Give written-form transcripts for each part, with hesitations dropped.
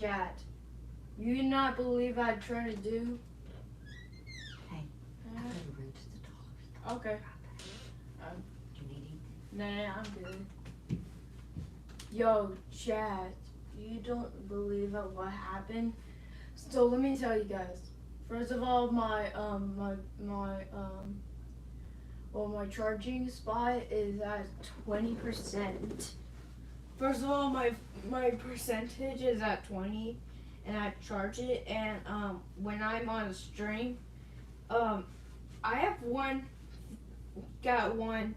Chat. You not believe I try to do? Hey, I gotta root the dogs. Okay. Do you need anything? Nah, I'm good. Yo, chat. You don't believe at what happened? So let me tell you guys. First of all, my charging spot is at 20%. First of all, my percentage is at 20, and I charge it. And when I'm on a stream, I have got one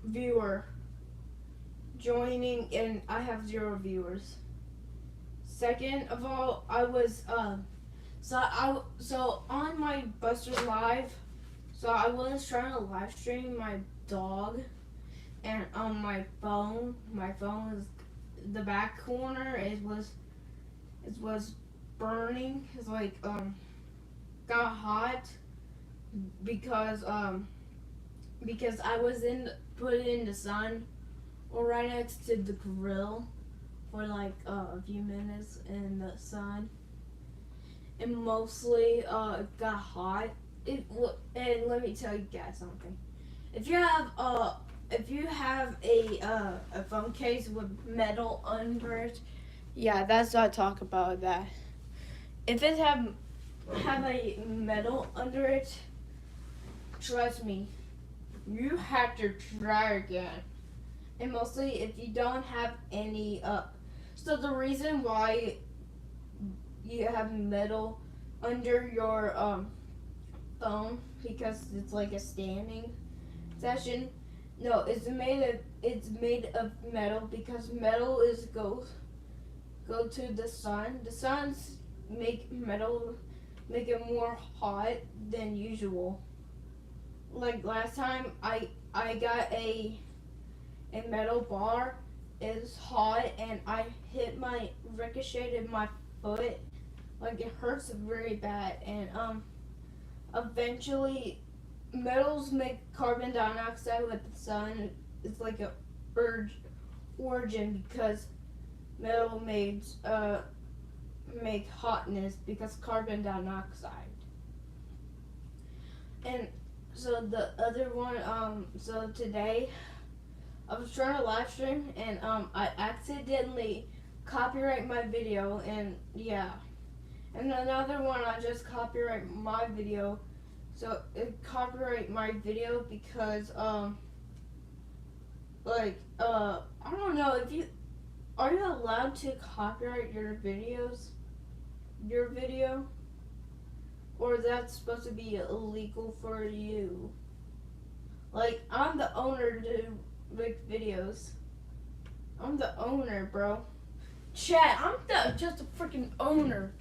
viewer joining, and I have 0 viewers. Second of all, I was so on my Buster Live, so I was trying to live stream my dog, and on my phone is the back corner. It was burning. It's like got hot because I was put it in the sun or right next to the grill for like a few minutes in the sun, and mostly it got hot. And let me tell you guys something. If you have a phone case with metal under it, yeah, that's what I talk about. That if it have a metal under it, trust me, you have to try again. And mostly if you don't have any so the reason why you have metal under your phone, because it's like a standing session. No, it's made of metal, because metal is go to the sun. The suns make it more hot than usual. Like last time I got a metal bar is hot, and I ricocheted my foot. Like it hurts very bad. And eventually metals make carbon dioxide with the sun. It's like a origin, because metal make hotness because carbon dioxide. And so the other one, so today I was trying to live stream, and I accidentally copyright my video, and yeah. And another one, I just copyright my video. So it copyright my video because I don't know if you are you allowed to copyright your video, or that's supposed to be illegal for you. Like, I'm the owner to make videos. I'm the owner, bro. Chat, just a freaking owner.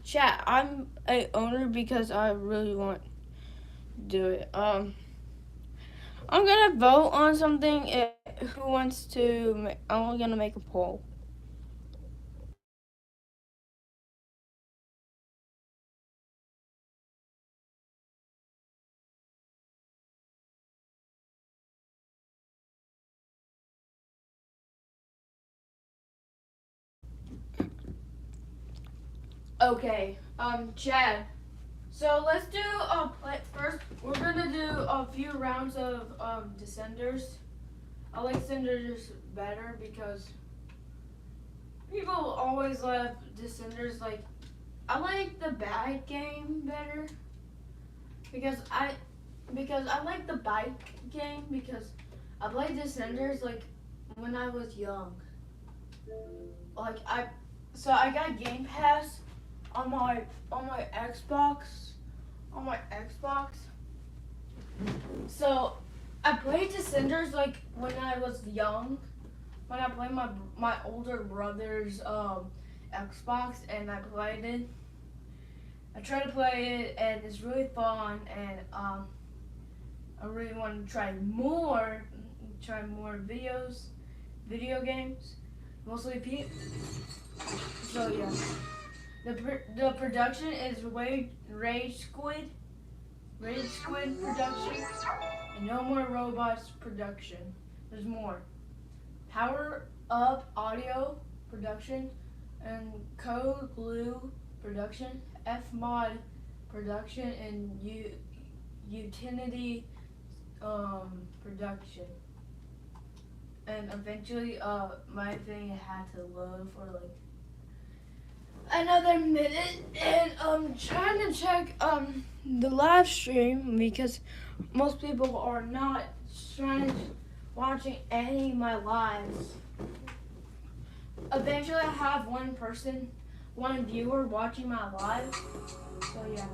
Chat, I'm a owner because I really want to do it. I'm gonna vote on something. Who wants to? I'm gonna make a poll. Okay, Chad. So let's do first. We're gonna do a few rounds of Descenders. I like Descenders better because people always love Descenders. Like, I like the bad game better because I like the bike game because I played Descenders like when I was young. Like I got Game Pass on my Xbox on my Xbox. So I played Descenders like when I was young. When I played my older brother's Xbox, and I played it. I tried to play it, and it's really fun, and I really want to try more video games, mostly So yeah, the production is Rage Squid production, and No More Robots production. There's more. Power Up Audio Production, and Code Blue Production, F Mod Production, and Utility Production. And eventually, my thing had to load for like another minute, and I'm trying to check the live stream because most people are not watching any of my lives. Eventually, I have one viewer watching my live. So yeah,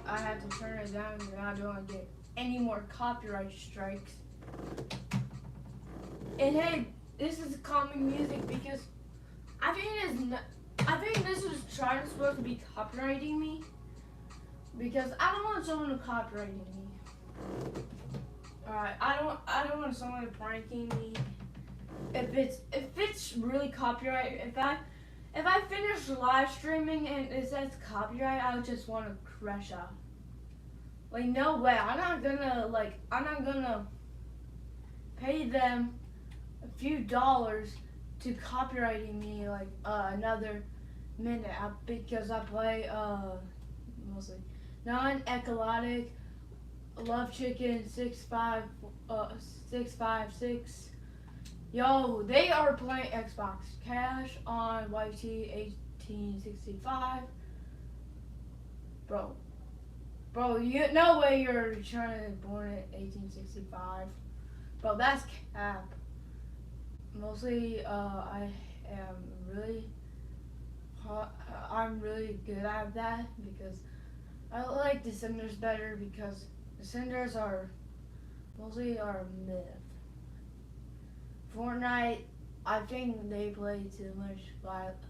I have to turn it down because I don't want to get any more copyright strikes. And hey, this is calming music because I think this is supposed to be copywriting me because I don't want someone to copywriting me. Alright, I don't want someone pranking me. If it's really copyright, if I finish live streaming and it says copyright, I would just want to crash out. Like no way, I'm not gonna pay them a few dollars to copywriting me like another minute because I play mostly non-ecologic Love Chicken 656. Yo, they are playing Xbox Cash on YT 1865. Bro, no way you're trying to born in 1865. Bro, that's cap. Mostly, I'm really good at that because I like Descenders better because Descenders are mostly myth. Fortnite, I think they play too much violence.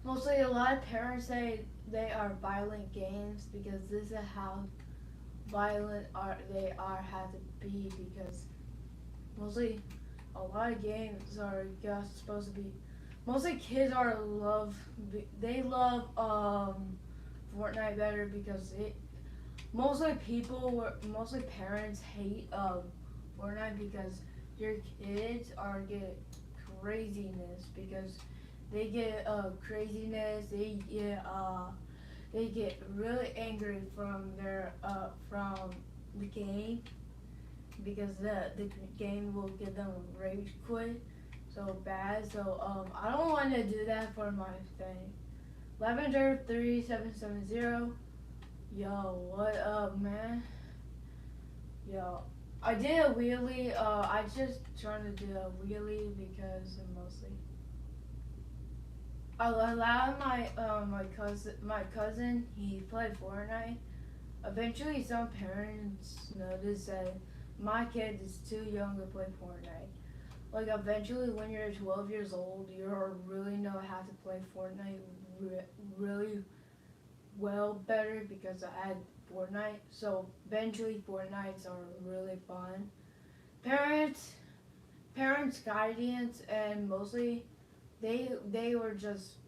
Mostly, a lot of parents say they are violent games because this is how violent they have to be because mostly a lot of games are just supposed to be. Mostly kids love Fortnite better because mostly parents hate Fortnite because your kids get craziness because they get craziness. They get really angry from the game because the game will give them rage quit so bad. So I don't want to do that for my thing. Lavender 3770. Yo, what up, man? Yo, I did a wheelie. I just trying to do a wheelie because mostly I allowed my cousin. He played Fortnite. Eventually, some parents noticed that my kid is too young to play Fortnite. Like eventually, when you're 12 years old, you really know how to play Fortnite really well better because I had Fortnite. So eventually, Fortnites are really fun. Parents, guardians, and mostly they were just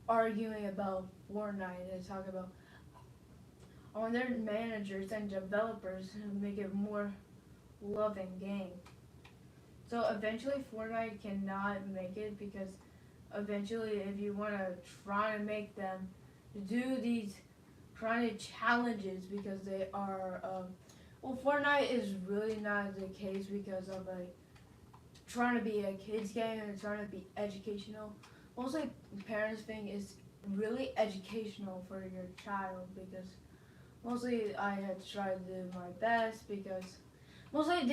arguing about Fortnite and talking about on their managers and developers who make it more loving game. So eventually Fortnite cannot make it because eventually if you want to try to make them do these kind of challenges because they are Fortnite is really not the case because of trying to be a kids game and trying to be educational. Mostly parents think is really educational for your child because mostly I had to try to do my best because mostly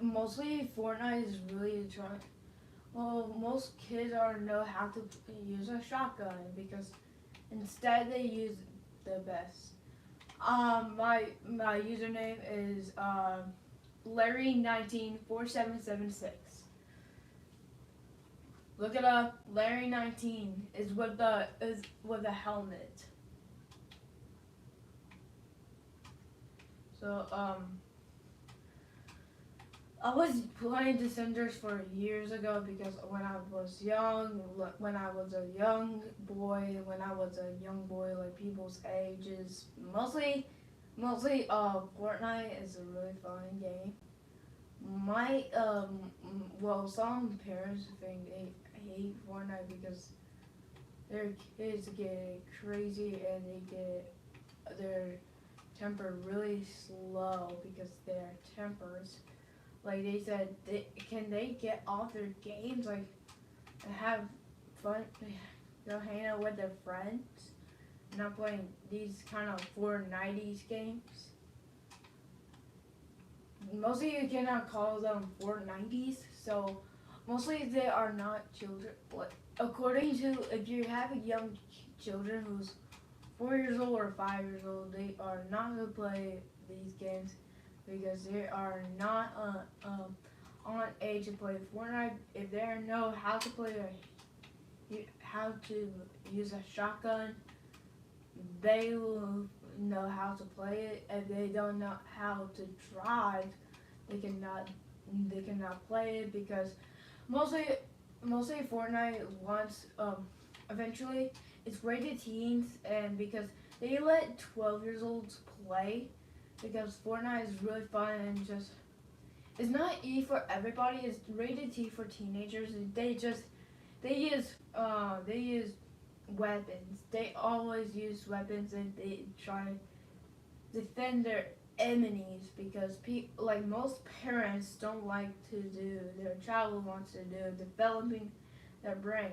mostly Fortnite is really trying. Well, most kids know how to use a shotgun because instead they use the best. My username is Larry194776. Look it up. Larry19 is with the helmet. So I was playing Descenders for years ago because when I was a young boy like people's ages, mostly Fortnite is a really fun game. My well, some parents think they hate Fortnite because their kids get crazy and they get their temper really slow because their tempers. Like they said, can they get off their games like and have fun, go hang out with their friends, not playing these kind of 490s games. Mostly you cannot call them 490s, so mostly they are not children. Like, according to, if you have a young children who's 4 years old or 5 years old, they are not going to play these games because they are not on age to play Fortnite. If they know how to play how to use a shotgun, they will know how to play it. If they don't know how to drive, they cannot play it because mostly Fortnite wants eventually it's rated teens, and because they let 12 years olds play because Fortnite is really fun and just it's not E for everybody. It's rated T for teenagers. They use weapons. They always use weapons and they try to defend their enemies because like most parents don't like to do their child wants to do developing their brain.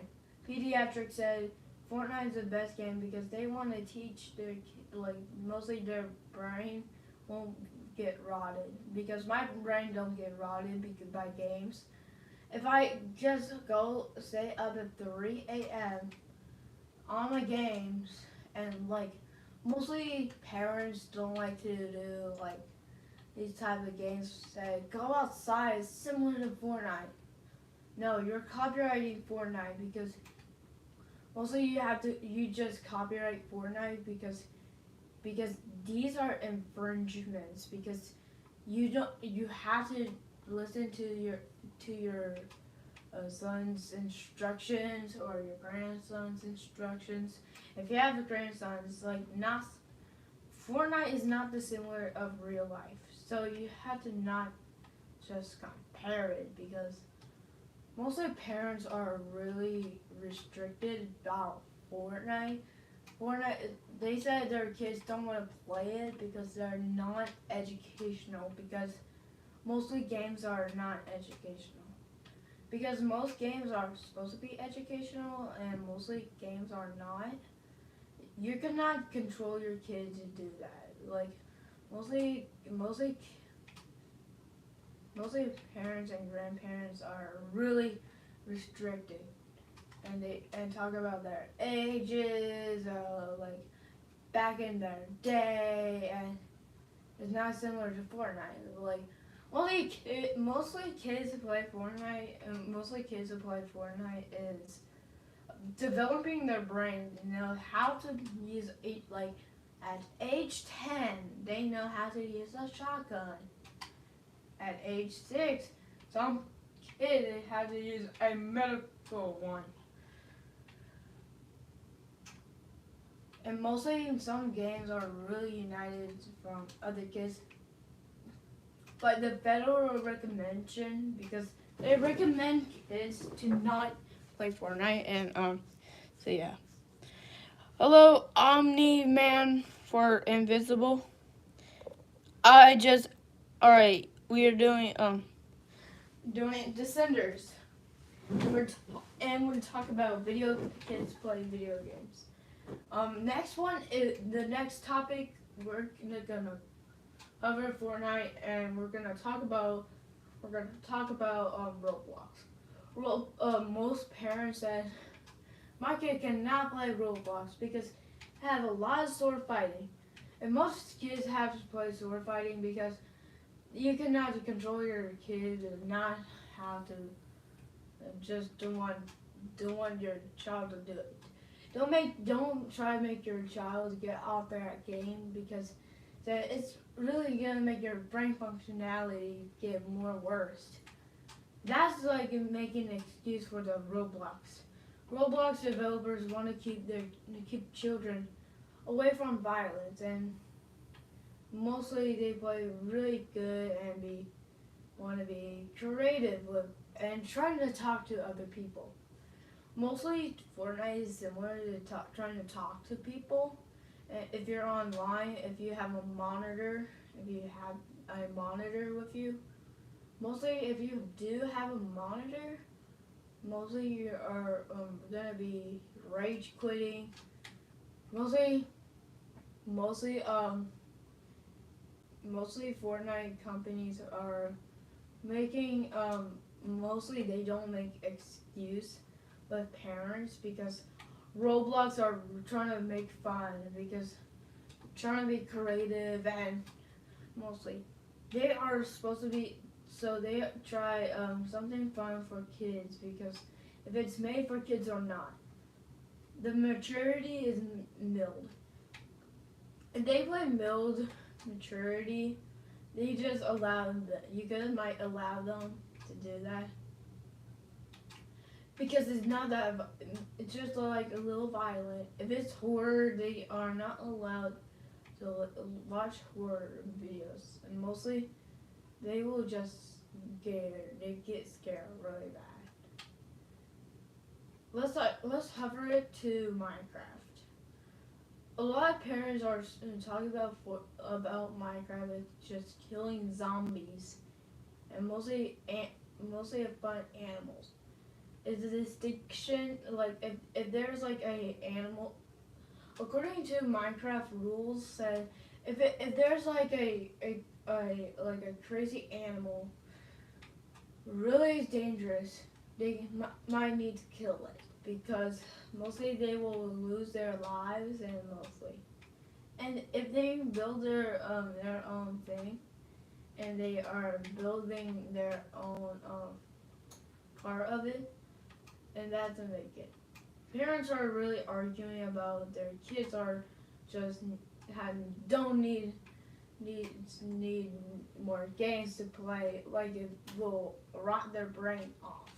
Pediatrics said Fortnite is the best game because they want to teach their like mostly their brain won't get rotted because my brain don't get rotted by games. If I just go stay up at 3 a.m. on my games and like mostly parents don't like to do like these type of games say go outside similar to Fortnite. No, you're copyrighting Fortnite because mostly you just copyright Fortnite because these are infringements because you have to listen to your son's instructions or your grandson's instructions. If you have a grandson, it's like not Fortnite is not the similar of real life, so you have to not just compare it because mostly parents are really restricted about Fortnite. They said their kids don't want to play it because they're not educational because mostly games are not educational. Because most games are supposed to be educational and mostly games are not. You cannot control your kid to do that. Like mostly parents and grandparents are really restricted and they talk about their ages, like back in their day, and it's not similar to Fortnite. Like mostly kids who play Fortnite, and mostly kids who play Fortnite is developing their brain. They know how to use it. Like at age 10, they know how to use a shotgun. At age 6, some kids have to use a medical one. And mostly some games are really united from other kids. But the federal recommendation, because they recommend kids to not play Fortnite, and so yeah. Hello, Omni Man for Invisible. Alright, we are doing Descenders. And we're gonna talk about kids playing video games. Next one is the next topic. We're gonna cover Fortnite, and we're gonna talk about Roblox. Most parents said my kid cannot play Roblox because it have a lot of sword fighting, and most kids have to play sword fighting because you cannot control your kid and not have to just don't want your child to do it. Don't try to make your child get off that game because it's really gonna make your brain functionality get more worse. That's like making an excuse for the Roblox. Roblox developers want to keep children away from violence, and mostly they play really good and be want to be creative with and trying to talk to other people. Mostly, Fortnite is similar to trying to talk to people. If you're online, if you have a monitor, if you have a monitor with you, mostly if you do have a monitor, mostly you are gonna be rage quitting. Mostly Fortnite companies are making mostly they don't make excuse with parents because Roblox are trying to make fun because trying to be creative and mostly they are supposed to be so they try something fun for kids because if it's made for kids or not, the maturity is milled. If they play milled maturity, they just you guys might allow them to do that because it's not that it's just like a little violent. If it's horror, they are not allowed to watch horror videos, and mostly they will just get scared really bad. Let's hover it to Minecraft. A lot of parents are talking about Minecraft as just killing zombies, and mostly fun animals. Is the distinction like if there's like a animal? According to Minecraft rules, said if there's like a crazy animal, really dangerous, they might need to kill it because mostly they will lose their lives and if they build their own thing and they are building their own part of it, and that's a make it. Parents are really arguing about their kids are just don't need more games to play, like it will rot their brain off.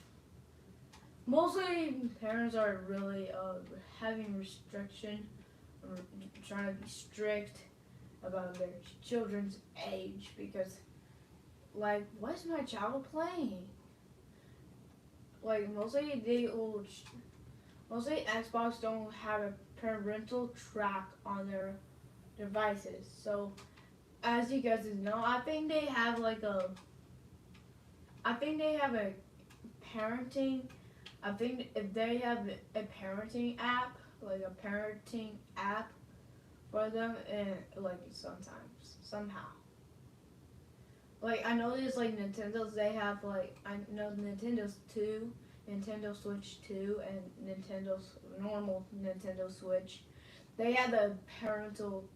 Mostly parents are really having restriction, or trying to be strict about their children's age because like what's my child playing? Like mostly Xbox don't have a parental track on their devices. So as you guys know, I think they have a parenting. I think if they have a parenting app, like a parenting app for them, and like somehow. Like I know there's like Nintendo's. They have like I know Nintendo's 2, Nintendo Switch 2, and normal Nintendo Switch. They have the parental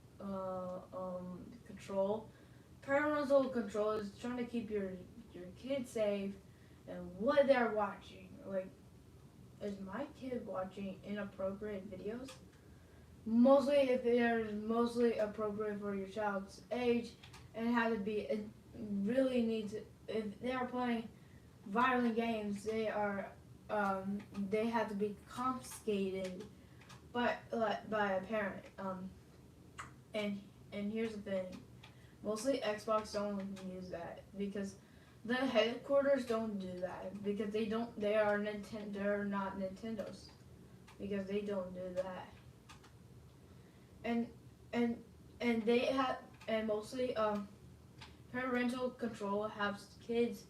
control. Parental control is trying to keep your kids safe and what they're watching. Like, is my kid watching inappropriate videos? Mostly if they're mostly appropriate for your child's age, and have to be it really needs if they are playing violent games, they have to be confiscated by a parent. And here's the thing, mostly Xbox don't use that because the headquarters don't do that because they are not Nintendos because they don't do that. And they have and mostly parental control has kids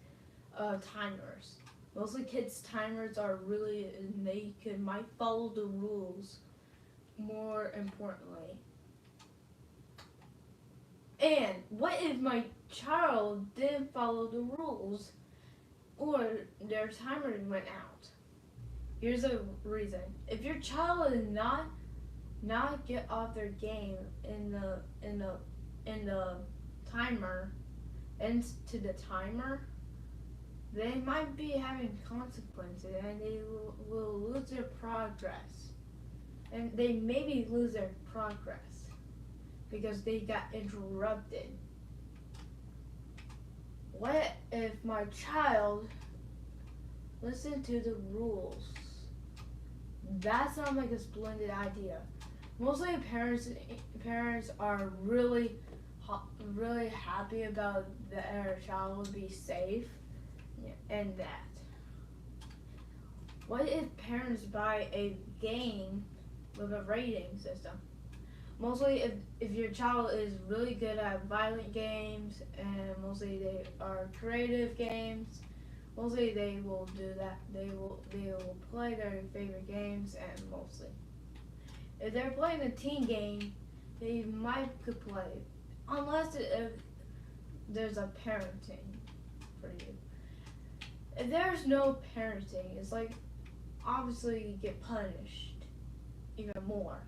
timers. Mostly kids timers are really might follow the rules more importantly. And what if my child didn't follow the rules or their timer went out? Here's a reason. If your child is not get off their game in the timer ends to the timer, they might be having consequences and they will lose their progress. And they maybe lose their progress because they got interrupted. What if my child listened to the rules? That sounds like a splendid idea. Mostly parents are really really happy about their child would be safe, and that. What if parents buy a game with a rating system? Mostly if your child is really good at violent games, and mostly they are creative games, mostly they will do that. They will play their favorite games, and mostly if they're playing a teen game, they might could play, unless if there's a parenting for you. If there's no parenting, it's like obviously you get punished even more.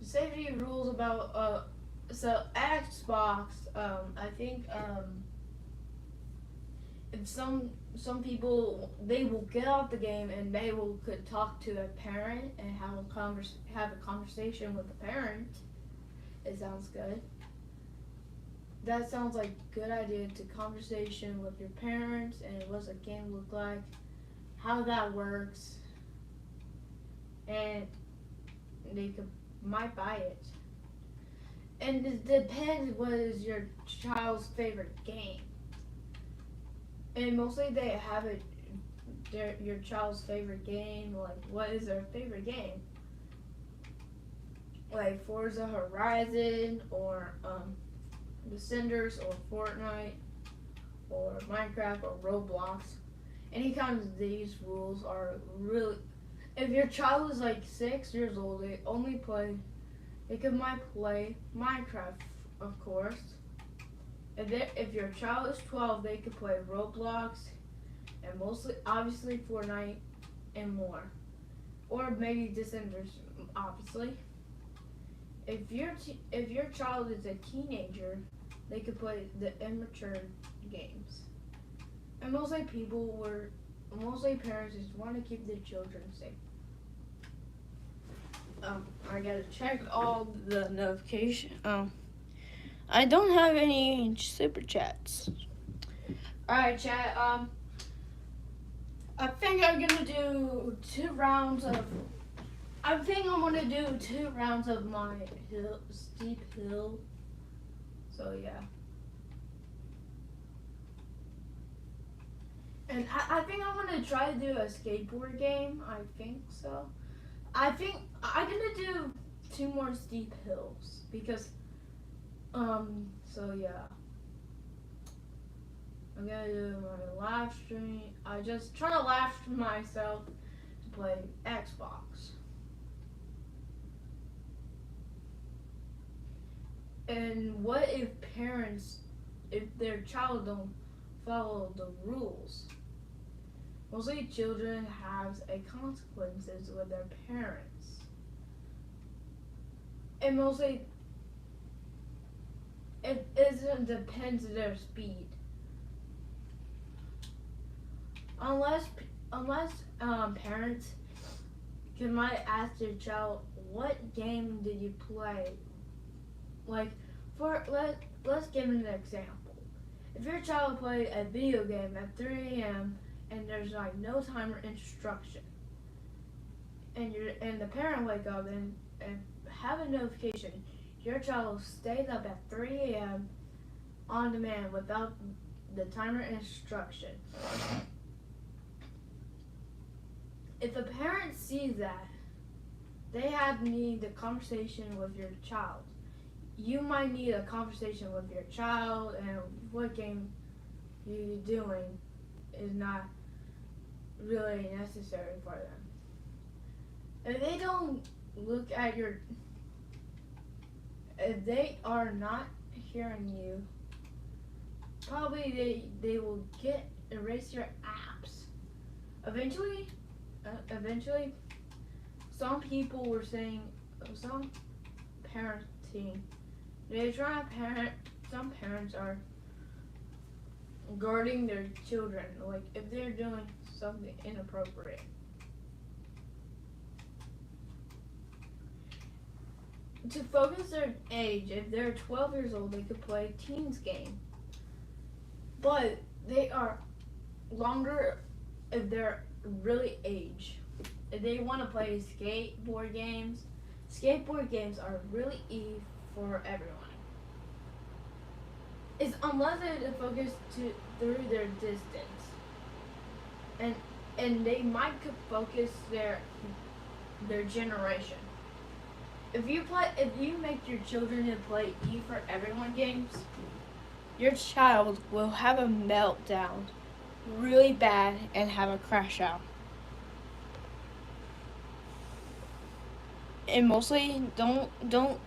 Safety rules about so Xbox. I think if some people, they will get out the game and they could talk to a parent and have a conversation with the parent. It sounds good. That sounds like a good idea, to conversation with your parents and what the game look like, how that works, and they might buy it. And it depends what is your child's favorite game. And mostly they have it, your child's favorite game, like what is their favorite game? Like Forza Horizon, or Descenders, or Fortnite, or Minecraft, or Roblox. Any kind of these rules are really, if your child is like 6 years old, they might play Minecraft, of course. If your child is 12, they could play Roblox, and mostly, obviously, Fortnite, and more. Or maybe Descenders, obviously. If your child is a teenager, they could play the immature games. And mostly parents just want to keep their children safe. I gotta check all the notifications. I don't have any super chats. Alright, chat. I think I'm gonna do 2 rounds of. I think I'm gonna do 2 rounds of my steep hill. So yeah. And I think I'm gonna try to do a skateboard game. I think so. I think I'm gonna do 2 more steep hills because. So yeah. I'm gonna do my live stream. I just try to live stream myself to play Xbox. And what if parents, if their child don't follow the rules? Mostly children have a consequences with their parents. And mostly it depends on their speed. Unless parents might ask their child, what game did you play? Like, let's give an example. If your child played a video game at 3 a.m. and there's like no timer instruction, and the parent wake up and have a notification, your child stays up at 3 a.m. on demand without the timer instruction. If a parent sees that, they have need a conversation with your child. You might need a conversation with your child, and what game you're doing is not really necessary for them. If they don't look at if they are not hearing you, probably they will erase your apps. Eventually, some people were saying, some parenting, some parents are guarding their children, like if they're doing something inappropriate. To focus their age, if they're 12 years old, they could play teens game. But they are longer if they're really age. If they want to play skateboard games are really for everyone. It's unless they focus through their distance, and they might focus their generation. If you make your children to play E for Everyone games, your child will have a meltdown really bad and have a crash out. And mostly don't don't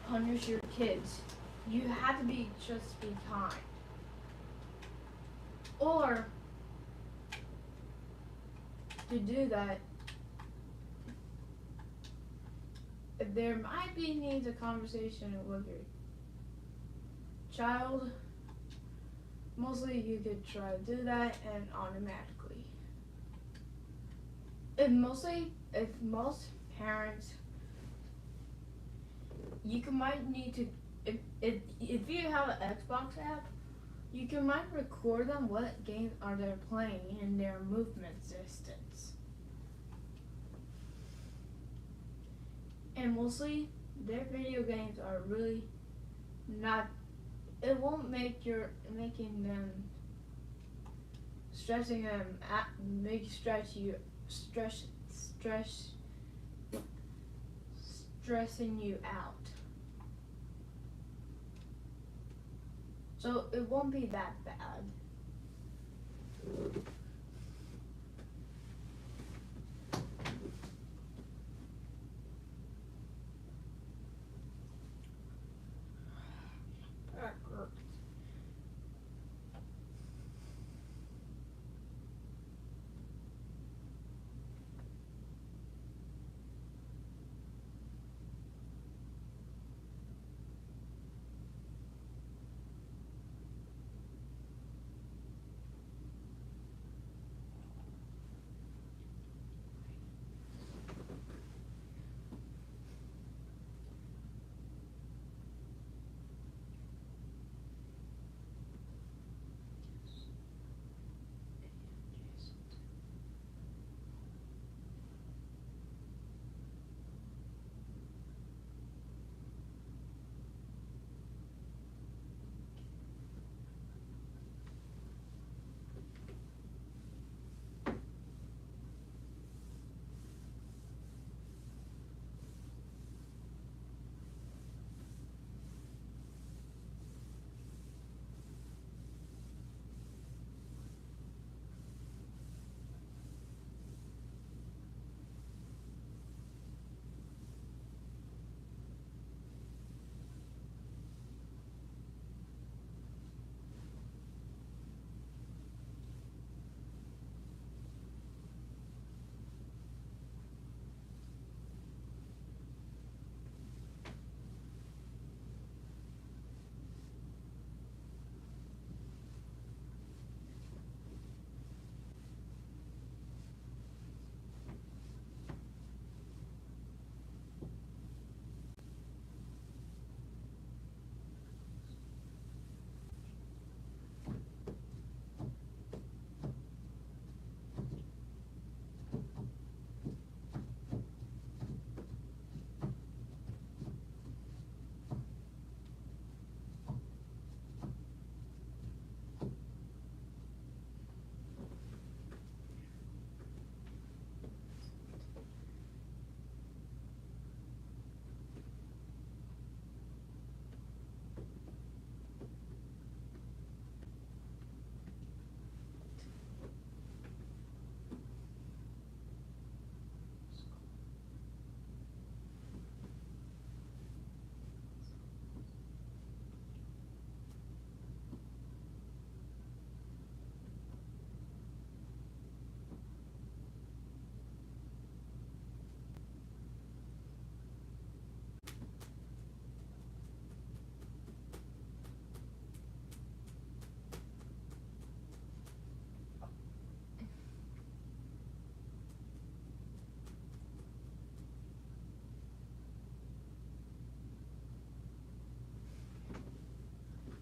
punish your kids. You have to just be kind. Or to do that, if there might be needs a conversation with your child, mostly you could try to do that and automatically. If most parents, might need to, if you have an Xbox app, you might record them what games are they playing and their movement distance. And mostly their video games are really not. It won't making them stressing them out, stressing you out. So it won't be that bad.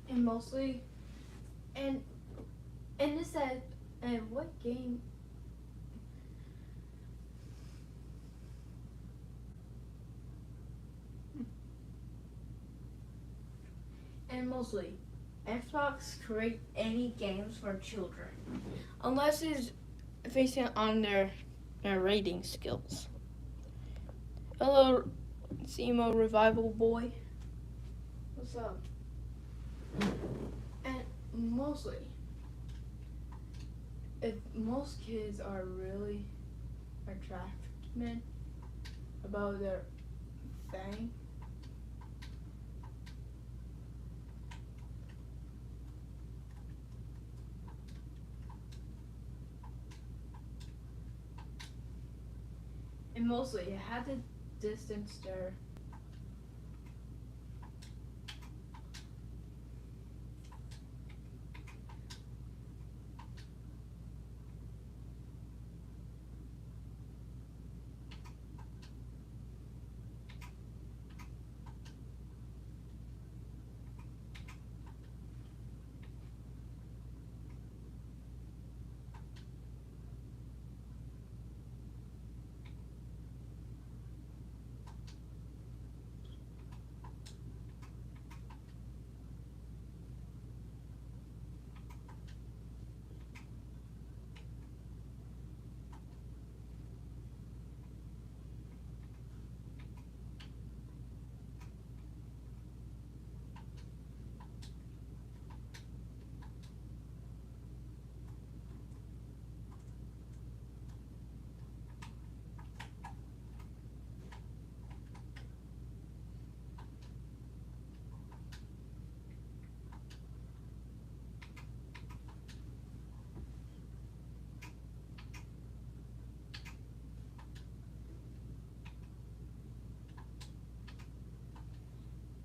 And mostly, and it said, and what game? mostly, Xbox create any games for children, unless it's facing on their rating skills. Hello, Simo Revival Boy. What's up? And mostly, if most kids are really attracted about their thing, and mostly it had to distance their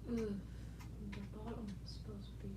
the bottom is supposed to be.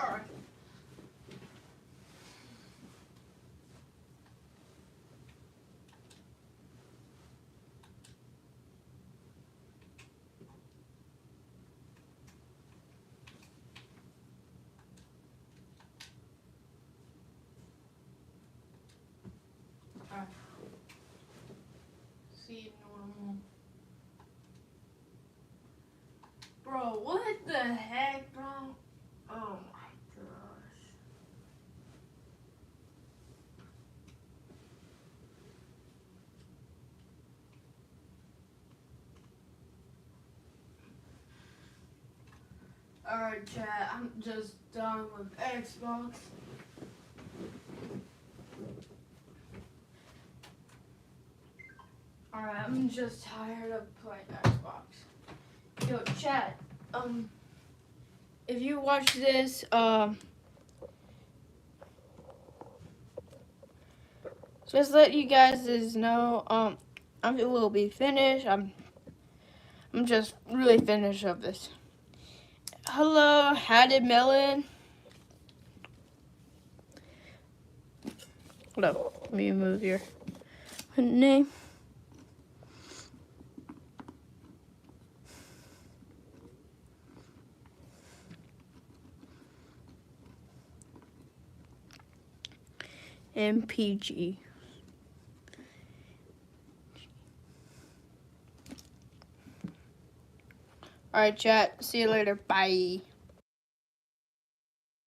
Alright. See normal. Bro, what the heck, bro? Oh my gosh. Alright, chat, I'm just done with Xbox. Alright, I'm just tired of playing Xbox. Yo, chat, if you watch this, just let you guys know, I will be finished. I'm just really finished of this. Hello, Hatted Melon. Hello, let me move your name. MPG. Alright, chat. See you later. Bye.